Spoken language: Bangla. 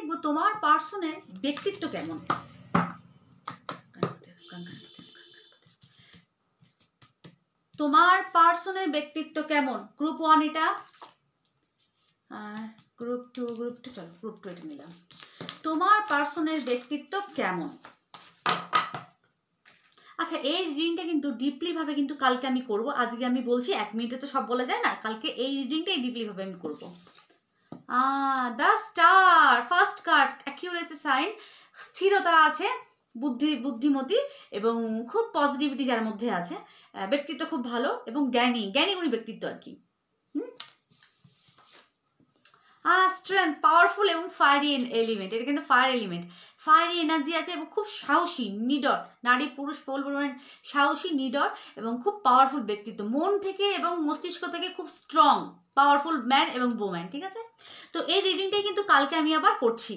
দেখব তোমার পার্সনের ব্যক্তিত্ব কেমন। তোমার পার্সনের ব্যক্তিত্ব কেমন। গ্রুপ 1 এটা, গ্রুপ 2 চলো গ্রুপ 2 এটা নিলাম। তোমার পার্সনের ব্যক্তিত্ব কেমন। আচ্ছা, এই রিডিংটা কিন্তু ডিপলি ভাবে কিন্তু কালকে আমি করব। আজকে আমি বলছি 1 মিনিটে তো সব বলা যায় না, কালকে এই রিডিংটাই ডিপলি ভাবে আমি করব। The star, first card, accuracy sign, স্থিরতা আছে, বুদ্ধিমতী এবং খুব পজিটিভিটি যার মধ্যে আছে, ব্যক্তিত্ব খুব ভালো এবং জ্ঞানী ব্যক্তিত্ব আর কি। স্ট্রেংথ, পাওয়ারফুল এবং ফায়ারি এলিমেন্ট, এটা কিন্তু ফায়ার এলিমেন্ট, ফায়ারি এনার্জি আছে এবং খুব সাহসী, নিডর, নারী পুরুষ পরিমাণ সাহসী, নিডর এবং খুব পাওয়ারফুল ব্যক্তিত্ব, মন থেকে এবং মস্তিষ্ক থেকে খুব স্ট্রং, পাওয়ারফুল ম্যান এবং ওম্যান। ঠিক আছে, তো এই রিডিংটাই কিন্তু কালকে আমি আবার করছি।